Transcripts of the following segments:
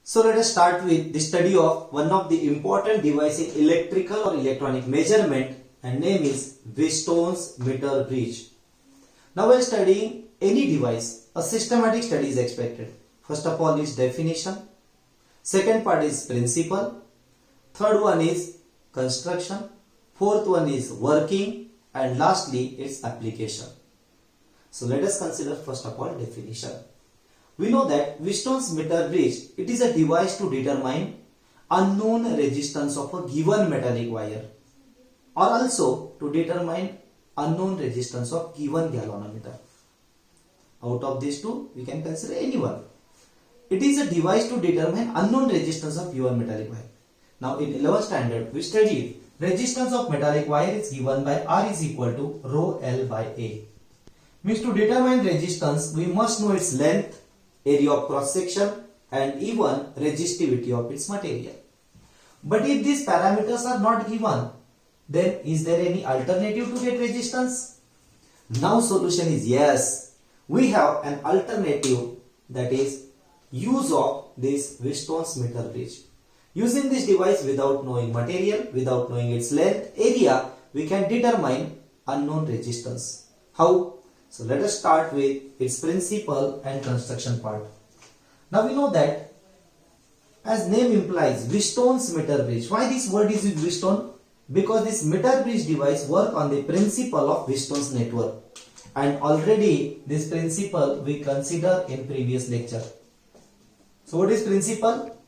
So let us start with the study of one of the important device in electrical or electronic measurement, and name is Wheatstone's meter bridge. Now while studying any device, a systematic study is expected. First of all is definition, second part is principle, third one is construction, fourth one is working, and lastly its application. So let us consider first of all definition. We know that Wheatstone's meter bridge, it is a device to determine unknown resistance of a given metallic wire, or also to determine unknown resistance of given galvanometer. Out of these two, we can consider any one. It is a device to determine unknown resistance of given metallic wire. Now in 11th standard, we studied resistance of metallic wire is given by R is equal to rho L by A. Means to determine resistance, we must know its length, area of cross section, and even resistivity of its material. But if these parameters are not given, then is there any alternative to get resistance? Now solution is yes. We have an alternative, that is use of this Wheatstone's meter bridge. Using this device without knowing material, without knowing its length, area, we can determine unknown resistance. How? So let us start with its principle and construction part. Now we know that, as name implies, Wheatstone's meter bridge. Why this word is with Wheatstone? Because this meter bridge device work on the principle of Wheatstone's network, and already this principle we consider in previous lecture. So what is principle?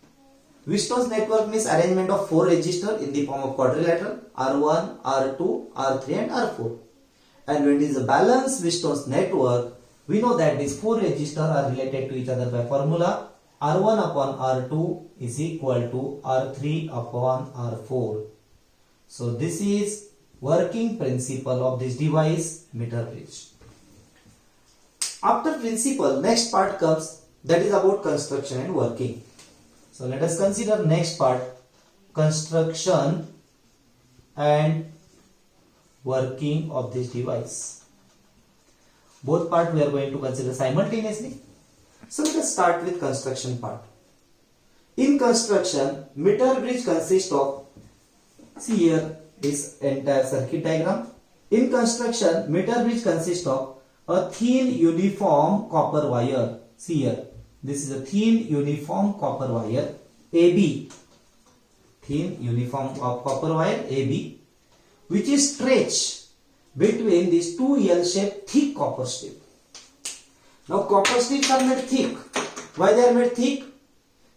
Wheatstone's network means arrangement of 4 resistors in the form of quadrilateral R1, R2, R3 and R4. And when it is a balanced Wheatstone's network, we know that these 4 resistors are related to each other by formula R1 upon R2 is equal to R3 upon R4. So this is working principle of this device, meter bridge. After principle, next part comes, that is about construction and working. So let us consider next part, construction and working of this device. Both parts we are going to consider simultaneously. So let us start with construction part. In construction, meter bridge consists of, see here this entire circuit diagram. In construction, meter bridge consists of a thin uniform copper wire. See here, this is a thin uniform copper wire AB. Thin uniform copper wire AB, which is stretched between these two L-shaped thick copper strips. Now copper strips are made thick. Why they are made thick?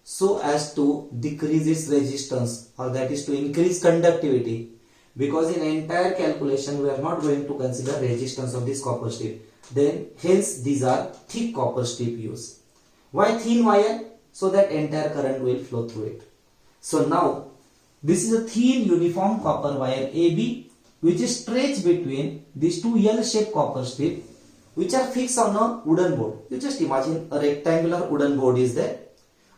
So as to decrease its resistance, or that is to increase conductivity. Because in entire calculation we are not going to consider resistance of this copper strip. Then hence these are thick copper strip used. Why thin wire? So that entire current will flow through it. So now this is a thin uniform copper wire AB, which is stretched between these two L-shaped copper strips, which are fixed on a wooden board. You just imagine a rectangular wooden board is there,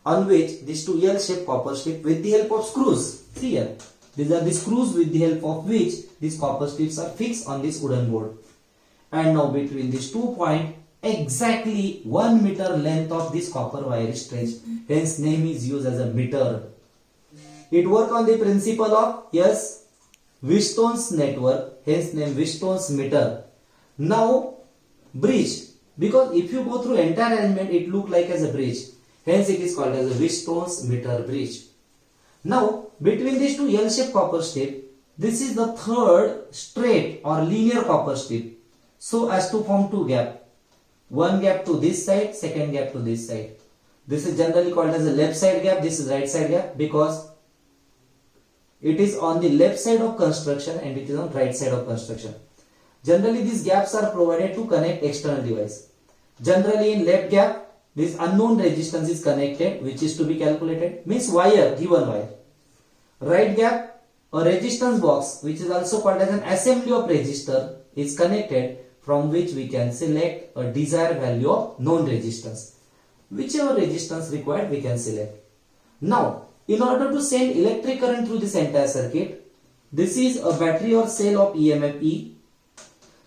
on which these two L-shaped copper strips with the help of screws. See here, these are the screws with the help of which these copper strips are fixed on this wooden board. And now between these 2 points, exactly 1 meter length of this copper wire is stretched. Hence name is used as a meter. It work on the principle of, yes, Wheatstone's network, hence name Wheatstone's meter. Now bridge, because if you go through entire arrangement it look like as a bridge, hence it is called as a Wheatstone's meter bridge. Now between these two L-shaped copper strip, this is the third straight or linear copper strip, so as to form 2 gaps. One gap to this side, second gap to this side. This is generally called as a left side gap, this is right side gap, because it is on the left side of construction and it is on right side of construction. Generally these gaps are provided to connect external device. Generally in left gap, this unknown resistance is connected, which is to be calculated, means wire, given wire. Right gap, a resistance box, which is also called as an assembly of resistor, is connected, from which we can select a desired value of known resistance. Whichever resistance required we can select. Now, in order to send electric current through this entire circuit, this is a battery or cell of EMF E.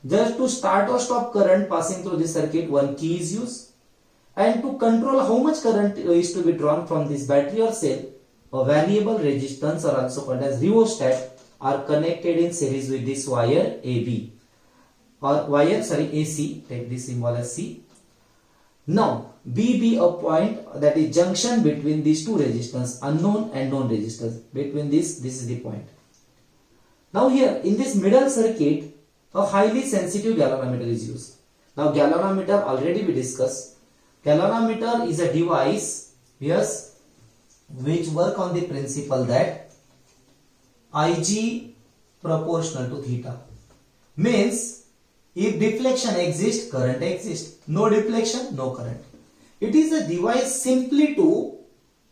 Just to start or stop current passing through this circuit, one key is used. And to control how much current is to be drawn from this battery or cell, a variable resistance or also called as rheostat are connected in series with this wire AB or wire AC, take this symbol as C. Now B be a point, that is junction between these two resistors, unknown and known resistors. Between this is the point. Now here in this middle circuit, a highly sensitive galvanometer is used. Now galvanometer already we discussed. Galvanometer is a device, yes, which work on the principle that Ig proportional to theta. Means if deflection exists, current exists. No deflection, no current. It is a device simply to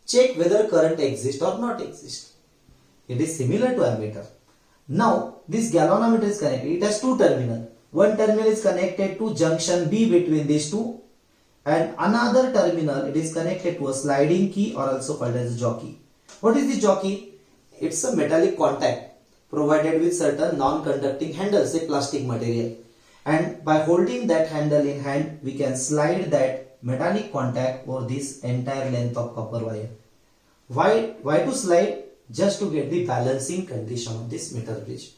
check whether current exists or not exists. It is similar to ammeter. Now this galvanometer is connected. It has two terminals. One terminal is connected to junction B between these two, and another terminal it is connected to a sliding key or also called as a jockey. What is the jockey? It's a metallic contact provided with certain non-conducting handles, say plastic material. And by holding that handle in hand, we can slide that metallic contact over this entire length of copper wire. Why to slide? Just to get the balancing condition of this meter bridge.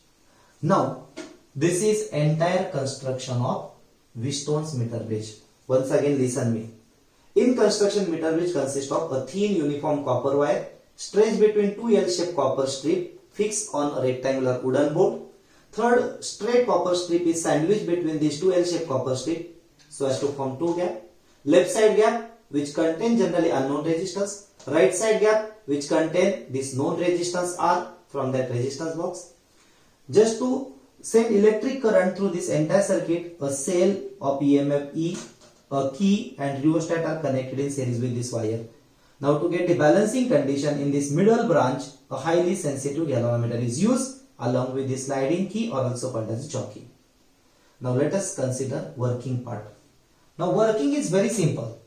Now, this is entire construction of Wheatstone's meter bridge. Once again listen me. In construction, meter bridge consists of a thin uniform copper wire stretched between two L-shaped copper strip fixed on a rectangular wooden board. Third, straight copper strip is sandwiched between these two L-shaped copper strip so as to form two gaps. Left side gap which contain generally unknown resistance. Right side gap which contain this known resistance R from that resistance box. Just to send electric current through this entire circuit, a cell of EMF E, a key and rheostat are connected in series with this wire. Now to get the balancing condition in this middle branch, a highly sensitive galvanometer is used along with the sliding key or also called as a jockey. Now let us consider working part. Now working is very simple.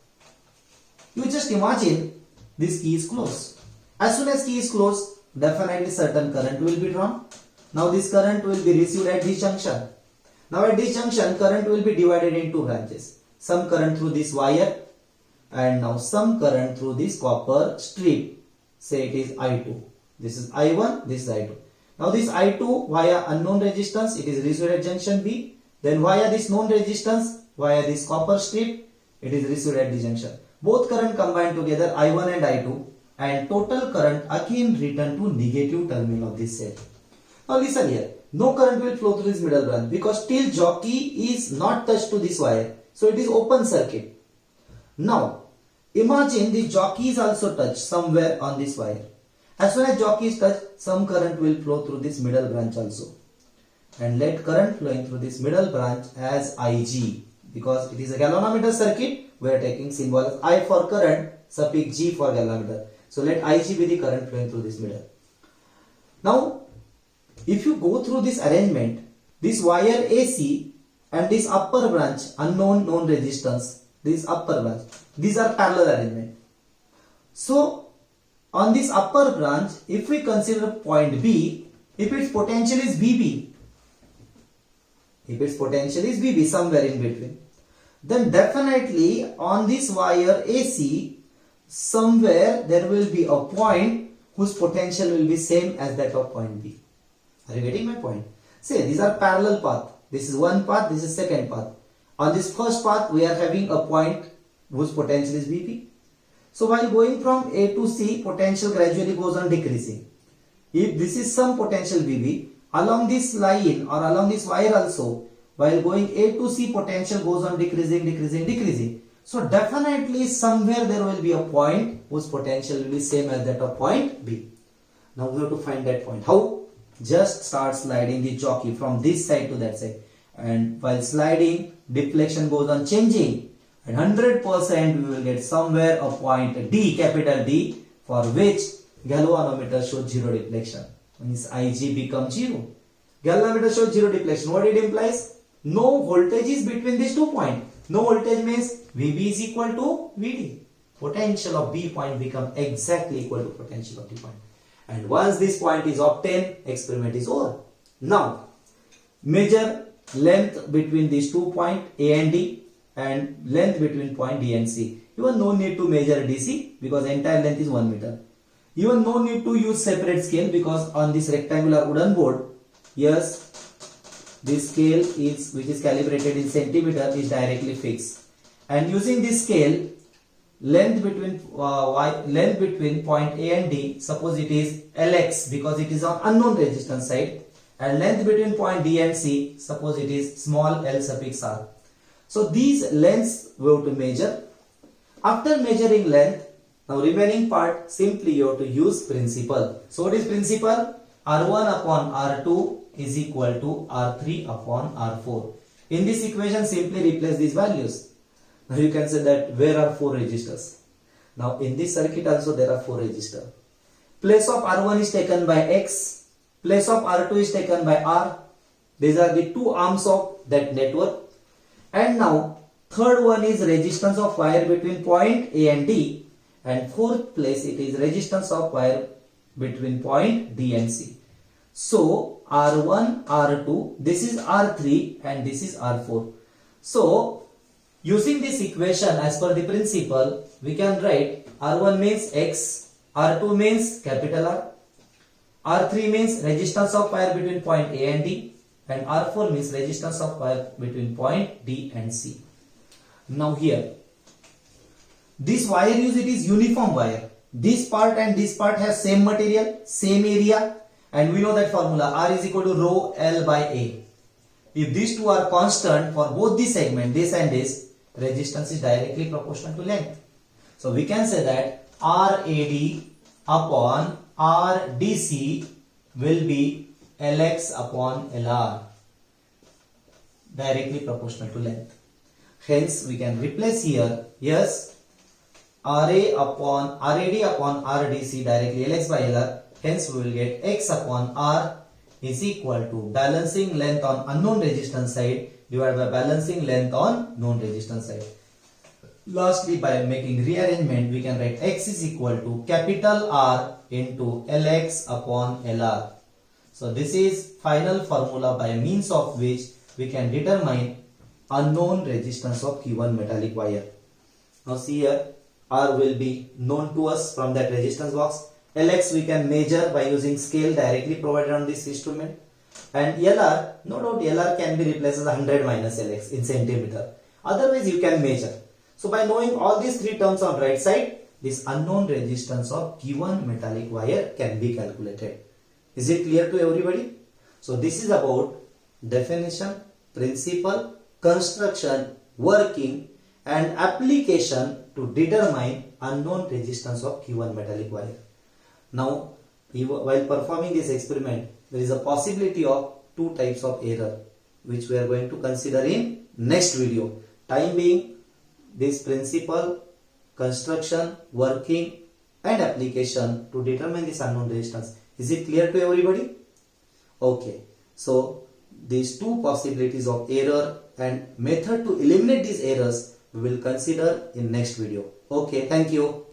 You just imagine this key is closed. As soon as key is closed, definitely certain current will be drawn. Now this current will be received at this junction. Now at this junction, current will be divided into two branches. Some current through this wire and now some current through this copper strip. Say it is I2. This is I1, this is I2. Now this I2 via unknown resistance, it is received at junction B. Then via this known resistance, via this copper strip, it is received at the junction. Both current combined together, I1 and I2, and total current again return to negative terminal of this cell. Now listen here, no current will flow through this middle branch because till jockey is not touched to this wire. So it is open circuit. Now imagine the jockey is also touched somewhere on this wire. As soon as jockey is touched, some current will flow through this middle branch also. And let current flowing through this middle branch as Ig. Because it is a galvanometer circuit, we are taking symbol as I for current, suffix G for galvanometer. So let Ig be the current flowing through this middle. Now if you go through this arrangement, this wire AC and this upper branch, unknown known resistance, this upper branch, these are parallel arrangement. So on this upper branch, if we consider point B, if its potential is VB, somewhere in between, then definitely on this wire AC, somewhere there will be a point whose potential will be same as that of point B. Are you getting my point? Say these are parallel path. This is one path, this is second path. On this first path, we are having a point whose potential is VP. So while going from A to C, potential gradually goes on decreasing. If this is some potential VB, along this line or along this wire also, while going A to C, potential goes on decreasing. So definitely somewhere there will be a point whose potential will be same as that of point B. Now we have to find that point. How? Just start sliding the jockey from this side to that side, and while sliding, deflection goes on changing, and 100% we will get somewhere a point D, capital D, for which galvanometer shows zero deflection. Means Ig becomes 0. Galvanometer shows zero deflection. What it implies? No voltage is between these 2 points. No voltage means VB is equal to VD. Potential of B point becomes exactly equal to potential of D point. And once this point is obtained, experiment is over. Now, measure length between these 2 points A and D and length between point D and C. Even no need to measure DC because entire length is 1 meter. Even no need to use separate scale because on this rectangular wooden board, yes, this scale is which is calibrated in centimeter is directly fixed. And using this scale, length between point A and D, suppose it is Lx because it is on unknown resistance side, and length between point D and C, suppose it is small l suffix r. So these lengths we have to measure. After measuring length, now remaining part simply you have to use principal. So what is principal? R1 upon R2 is equal to R3 upon R4. In this equation simply replace these values. Now you can say that where are 4 resistors? Now in this circuit also there are 4 resistors. Place of R1 is taken by X. Place of R2 is taken by R. These are the two arms of that network. And now third one is resistance of wire between point A and D. And fourth place it is resistance of wire between point D and C. So R1, R2, this is R3 and this is R4. So using this equation as per the principle, we can write R1 means X, R2 means capital R, R3 means resistance of wire between point A and D, and R4 means resistance of wire between point D and C. Now here, this wire use it is uniform wire. This part and this part has same material, same area, and we know that formula R is equal to rho L by A. If these two are constant for both the segment, this and this, resistance is directly proportional to length. So we can say that RAD upon RDC will be LX upon LR, directly proportional to length. Hence we can replace here, yes, RAD upon RDC directly LX by LR. Hence we will get X upon R is equal to balancing length on unknown resistance side divided by balancing length on known resistance side. Lastly, by making rearrangement, we can write X is equal to capital R into LX upon LR. So this is final formula by means of which we can determine unknown resistance of given metallic wire. Now see here, R will be known to us from that resistance box. Lx we can measure by using scale directly provided on this instrument. And LR, no doubt LR can be replaced as 100 minus Lx in centimeter. Otherwise you can measure. So by knowing all these three terms on right side, this unknown resistance of given metallic wire can be calculated. Is it clear to everybody? So this is about definition, principle, construction, working and application to determine unknown resistance of given metallic wire. Now, while performing this experiment, there is a possibility of two types of error which we are going to consider in next video. Time being, this principle, construction, working and application to determine this unknown resistance. Is it clear to everybody? Okay. So, these two possibilities of error and method to eliminate these errors we will consider in next video. Okay, thank you.